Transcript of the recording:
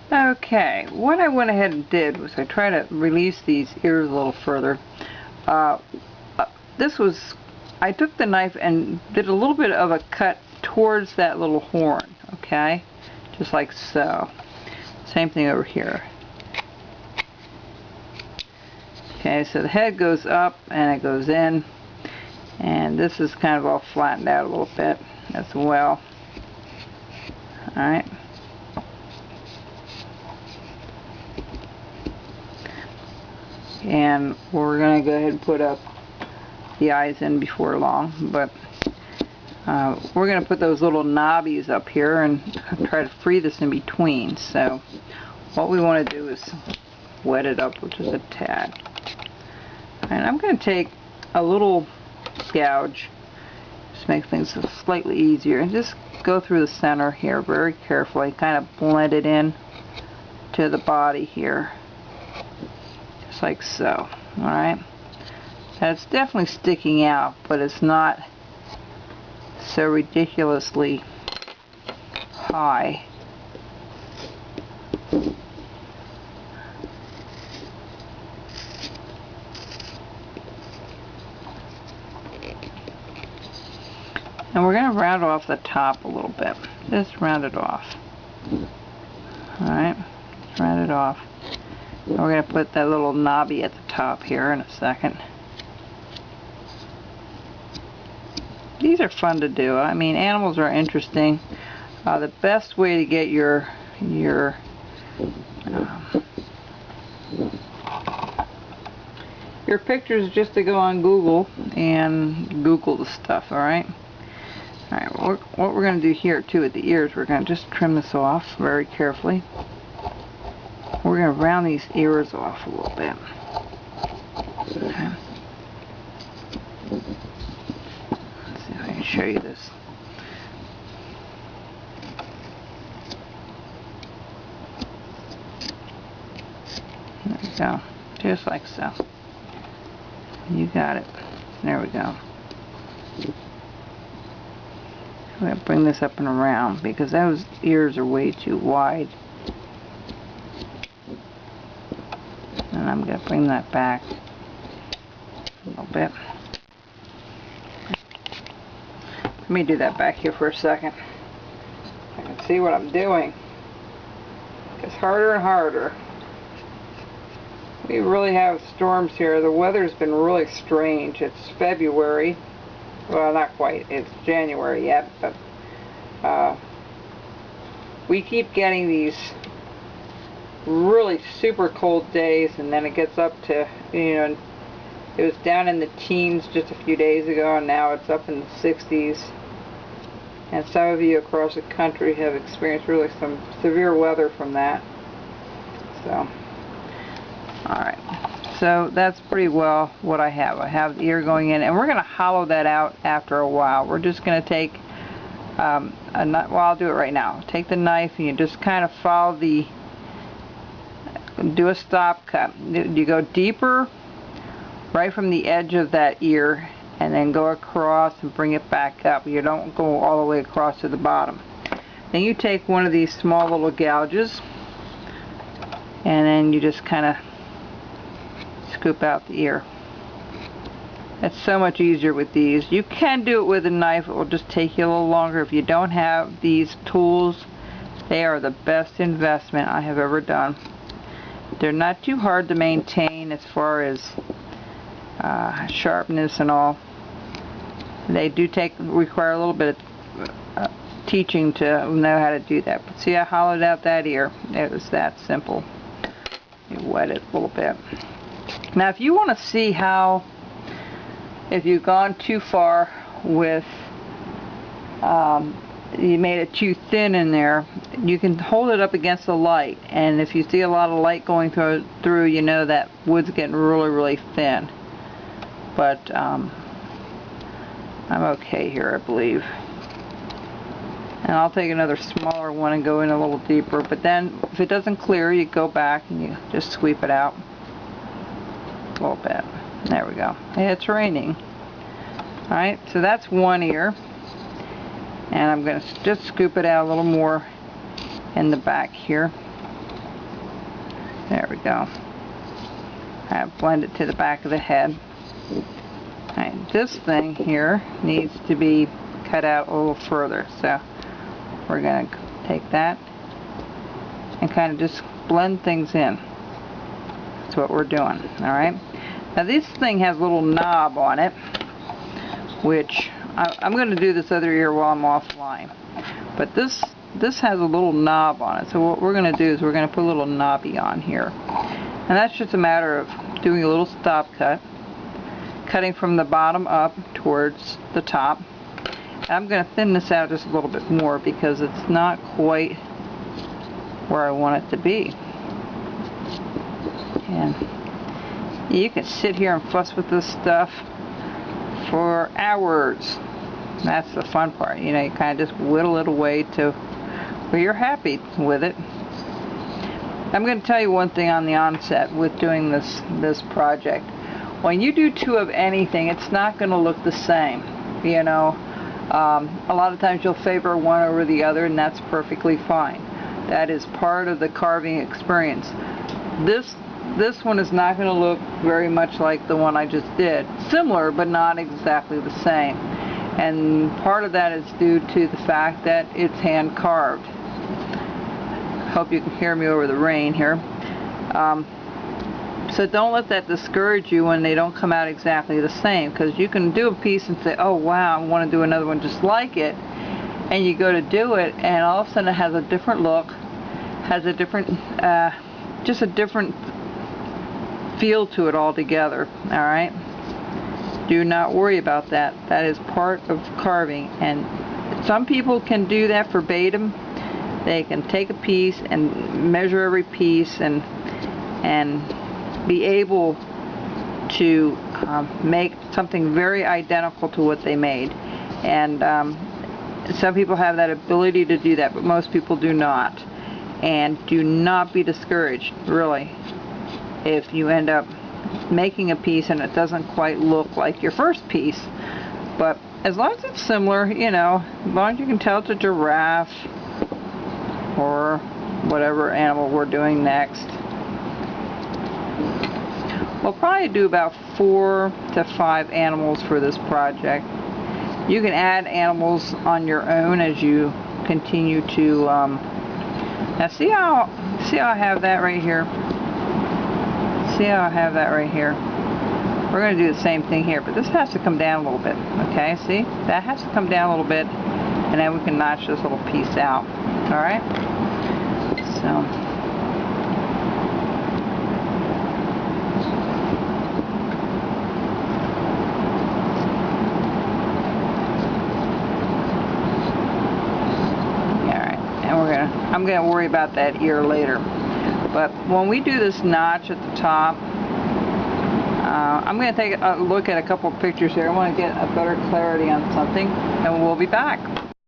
Okay, what I went ahead and did was I tried to release these ears a little further. I took the knife and did a little bit of a cut towards that little horn, okay? Just like so. Same thing over here. Okay, so the head goes up and it goes in, and this is kind of all flattened out a little bit as well. Alright. And we're going to go ahead and put up the eyes in before long, but we're going to put those little knobbies up here and try to free this in between. So what we want to do is wet it up with just a tad. And I'm going to take a little gouge, just make things slightly easier, and just go through the center here very carefully, kind of blend it in to the body here. Just like so. Alright. It's definitely sticking out, but it's not so ridiculously high. And we're going to round off the top a little bit. Just round it off. Alright. Round it off. And we're going to put that little knobby at the top here in a second. These are fun to do. I mean, animals are interesting. The best way to get your pictures is just to go on Google and Google the stuff, alright? Alright, what we're going to do here too at the ears, we're going to just trim this off very carefully. We're going to round these ears off a little bit. Okay. Let's see if I can show you this. There we go. Just like so. You got it. There we go. I'm going to bring this up and around because those ears are way too wide. And I'm going to bring that back a little bit. Let me do that back here for a second. I can see what I'm doing. It gets harder and harder. We really have storms here. The weather's been really strange. It's February. Well, not quite. It's January yet, but we keep getting these really super cold days, and then it gets up to, you know, it was down in the teens just a few days ago, and now it's up in the 60s. And some of you across the country have experienced really some severe weather from that. So, alright. So that's pretty well what I have. I have the ear going in, and we're going to hollow that out after a while. We're just going to take well, I'll do it right now. Take the knife and you just kind of follow do a stop cut. You go deeper right from the edge of that ear and then go across and bring it back up. You don't go all the way across to the bottom. Then you take one of these small little gouges and then you just kind of scoop out the ear. It's so much easier with these. You can do it with a knife. It will just take you a little longer. If you don't have these tools, they are the best investment I have ever done. They're not too hard to maintain as far as sharpness and all. They do require a little bit of teaching to know how to do that. But see, I hollowed out that ear. It was that simple. You wet it a little bit. Now, if you want to see how, if you've gone too far with, you made it too thin in there, you can hold it up against the light, and if you see a lot of light going through, you know that wood's getting really, really thin. But I'm okay here, I believe. And I'll take another smaller one and go in a little deeper. But then, if it doesn't clear, you go back and you just sweep it out a little bit. There we go. It's raining. Alright, so that's one ear. And I'm going to just scoop it out a little more in the back here. There we go. I blend it to the back of the head. Alright, this thing here needs to be cut out a little further, so we're going to take that and kind of just blend things in. That's what we're doing. Alright, now this thing has a little knob on it, which I'm going to do this other ear while I'm offline, but this has a little knob on it, so what we're going to do is we're going to put a little knobby on here, and that's just a matter of doing a little stop cut, cutting from the bottom up towards the top. I'm going to thin this out just a little bit more because it's not quite where I want it to be. And you can sit here and fuss with this stuff for hours. That's the fun part. You know, you kind of just whittle it away to where you're happy with it. I'm going to tell you one thing on the onset with doing this project. When you do two of anything, it's not going to look the same. You know, a lot of times you'll favor one over the other, and that's perfectly fine. That is part of the carving experience. This one is not going to look very much like the one I just did. Similar, but not exactly the same. And part of that is due to the fact that it's hand carved. Hope you can hear me over the rain here. So don't let that discourage you when they don't come out exactly the same, because you can do a piece and say, oh wow, I want to do another one just like it, and you go to do it and all of a sudden it has a different look, has a different just a different feel to it altogether. Alright, do not worry about that. That is part of carving, and some people can do that verbatim. They can take a piece and measure every piece and be able to make something very identical to what they made. And some people have that ability to do that, but most people do not. And do not be discouraged, really, if you end up making a piece and it doesn't quite look like your first piece. But as long as it's similar, you know, as long as you can tell it's a giraffe or whatever animal we're doing next. We'll probably do about 4 to 5 animals for this project. You can add animals on your own as you continue to now see how I have that right here? See how I have that right here? We're going to do the same thing here, but this has to come down a little bit. Okay, see? That has to come down a little bit, and then we can notch this little piece out. Alright? So I'm going to worry about that ear later. But when we do this notch at the top, I'm going to take a look at a couple of pictures here. I want to get a better clarity on something, and we'll be back.